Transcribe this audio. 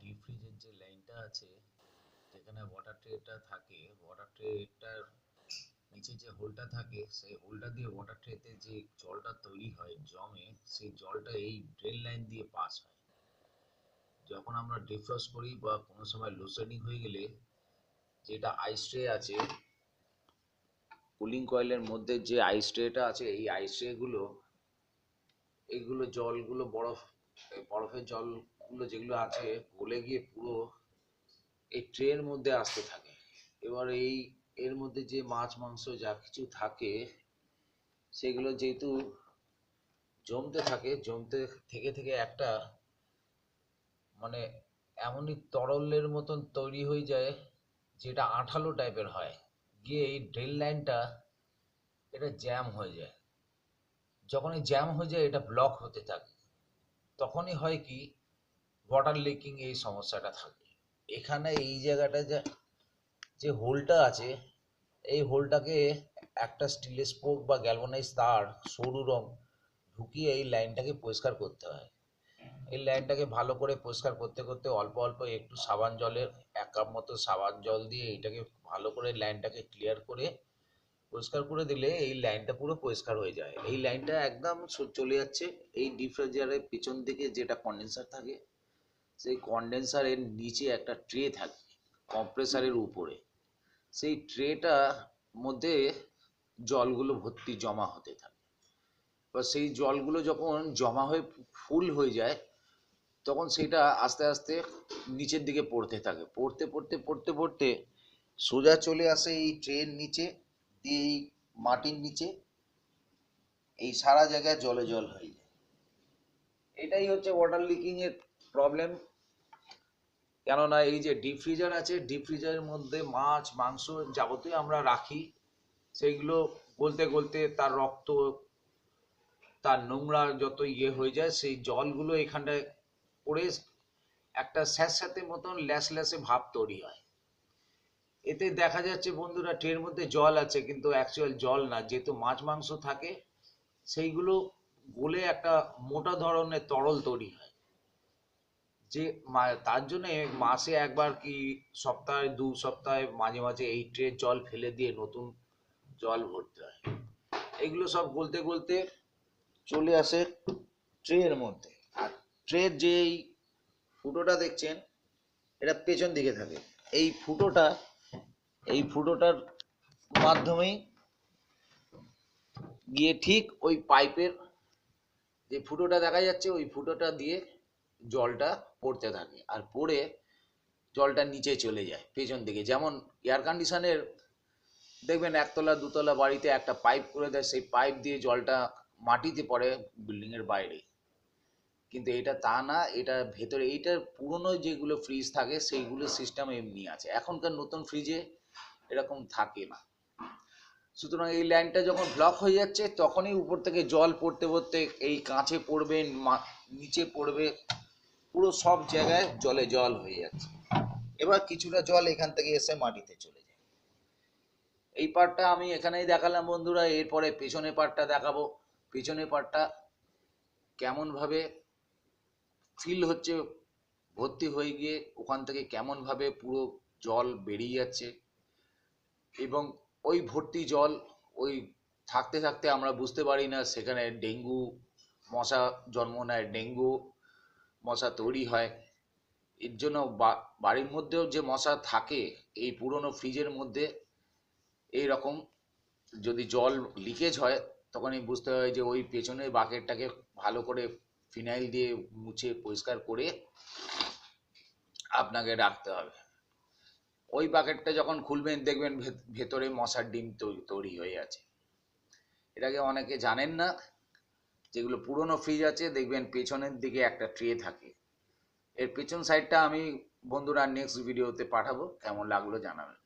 Deep ফ্রিজের যে লাইনটা আছে, যেখানে ওয়াটার ট্রেটা থাকে, ওয়াটার ট্রেটার নিচে যে হোলটা থাকে, সেই হোলটা দিয়ে ওয়াটার ট্রেতে যে জলটা তৈরি হয় জমে, সেই জলটা এই ড্রেন লাইন দিয়ে পাস হয়। যখন আমরা ডিফ্রস্ট করি বা কোনো সময় লোডশেডিং হয়ে গেলে, যেটা আইস ট্রে আছে, কুলিং কয়েলের মধ্যে যে আইস ট্রেটা আছে, এই আইস ট্রেগুলো, এইগুলো জলগুলো বরফের জলগুলো যেগুলো আছে গলে গিয়ে পুরো এই ট্রের মধ্যে আসতে থাকে। এবার এর মধ্যে যে মাছ মাংস যা কিছু থাকে, সেগুলো যেহেতু জমতে থাকে, জমতে থেকে থেকে একটা মানে এমনই তরলের মতন তৈরি হয়ে যায়, যেটা আঠালো টাইপের হয়, গিয়ে এই ড্রেন লাইনটা এটা জ্যাম হয়ে যায়। যখন এই জ্যাম হয়ে যায়, এটা ব্লক হতে থাকে, তখনই হয় কি, ওয়াটার লিকিং এই সমস্যাটা থাকে। এখানে এই জায়গাটা যে যে হোলটা আছে, এই হোলটাকে একটা স্টিলের স্পোক বা গ্যালভানাইজ তার সরু রং ঢুকিয়ে এই লাইনটাকে পরিষ্কার করতে হয়। এই লাইনটাকে ভালো করে পরিষ্কার করতে করতে অল্প অল্প একটু সাবান জলের 1 কাপ মতো সাবান জল দিয়ে এইটাকে ভালো করে লাইনটাকে ক্লিয়ার করে পরিষ্কার করে দিলে এই লাইনটা পুরো পরিষ্কার হয়ে যায়। এই লাইনটা একদম চলে যাচ্ছে এই ডিপ ফ্রিজারের পিছন দিকে যেটা কন্ডেন্সার থাকে, সেই কন্ডেন্সারের নিচে একটা ট্রে থাকে কম্প্রেসারের উপরে। সেই ট্রেটার মধ্যে জলগুলো ভর্তি জমা হতে থাকে। বা সেই জলগুলো যখন জমা হয়ে ফুল হয়ে যায়, তখন সেটা আস্তে আস্তে নিচের দিকে পড়তে থাকে, পড়তে পড়তে পড়তে পড়তে সোজা চলে আসে এই ট্রেন নিচে দিয়ে, এই মাটির নিচে এই সারা জায়গায় জলে জল হয়ে যায়। এটাই হচ্ছে ওয়াটার লিকিং এর প্রবলেম। কেননা এই যে ডিপ ফ্রিজার আছে, ডিপ ফ্রিজারের মধ্যে মাছ মাংস যাবতীয় আমরা রাখি, সেইগুলো গলতে গলতে তার রক্ত, তার নোংরা যত হয়ে যায়, সেই জলগুলো এখানটায় পড়ে একটা স্যাঁতস্যাঁতে মতন ল্যাসে ভাব তৈরি হয়। এতে দেখা যাচ্ছে বন্ধুরা, ট্রের মধ্যে জল আছে কিন্তু অ্যাকচুয়াল জল না, যেহেতু মাছ মাংস থাকে, সেইগুলো গলে একটা মোটা ধরনের তরল তৈরি হয়। যে তার জন্যে মাসে একবার কি সপ্তাহে 2 সপ্তাহে মাঝে মাঝে এই ট্রের জল ফেলে দিয়ে নতুন জল ভরতে হয়। এগুলো সব গলতে গলতে চলে আসে ট্রের মধ্যে। আর ট্রের যে এই ফুটোটা দেখছেন, এটা পেছন দিকে থাকে। এই ফুটোটার মাধ্যমেই গিয়ে ঠিক ওই পাইপের যে ফুটোটা দেখা যাচ্ছে, ওই ফুটোটা দিয়ে জলটা পড়তে থাকে, আর পড়ে জলটা নিচে চলে যায় পেছন দিকে। যেমন এয়ার কন্ডিশনের দেখবেন একতলা দুতলা বাড়িতে একটা পাইপ করে দেয়, সেই পাইপ দিয়ে জলটা মাটিতে পড়ে বিল্ডিংয়ের বাইরে। কিন্তু এটা তা না, এটা ভেতরে, এইটার পুরনো যেগুলো ফ্রিজ থাকে সেইগুলো সিস্টেম এমনি আছে, এখনকার নতুন ফ্রিজে এরকম থাকে না। সুতরাং এই লাইনটা যখন ব্লক হয়ে যাচ্ছে, তখনই উপর থেকে জল পড়তে পড়তে এই কাঁচে পড়বে, নিচে পড়বে, পুরো সব জায়গায় জলে জল হয়ে যাচ্ছে। এবার কিছুটা জল এখান থেকে এসে মাটিতে চলে যায়। এই পার্টটা আমি এখানেই দেখালাম বন্ধুরা, এরপরে পেছনের পার্টটা দেখাবো। পেছনের পার্টটা কেমনভাবে ফিল হচ্ছে, ভর্তি হয়ে গিয়ে ওখান থেকে কেমনভাবে পুরো জল বেরিয়ে যাচ্ছে, এবং ওই ভর্তি জল ওই থাকতে থাকতে আমরা বুঝতে পারি না সেখানে ডেঙ্গু মশা জন্ম নেয়, ডেঙ্গু মশা তৈরি হয়। এর জন্য বাড়ির মধ্যেও যে মশা থাকে এই পুরনো ফ্রিজের মধ্যে, এই রকম যদি জল লিকেজ হয়, তখনই বুঝতে হয় যে ওই পেছনের বাকেটটাকে ভালো করে ফিনাইল দিয়ে মুছে পরিষ্কার করে আপনাকে রাখতে হবে। ওই বাকেটটা যখন খুলবেন দেখবেন ভেতরে মশার ডিম তৈরি হয়ে আছে। এটাকে অনেকে জানেন না। যেগুলো পুরনো ফ্রিজ আছে দেখবেন পেছনের দিকে একটা ট্রে থাকে। এর পেছন সাইডটা আমি বন্ধুরা নেক্সট ভিডিওতে পাঠাবো, কেমন লাগলো জানাবেন।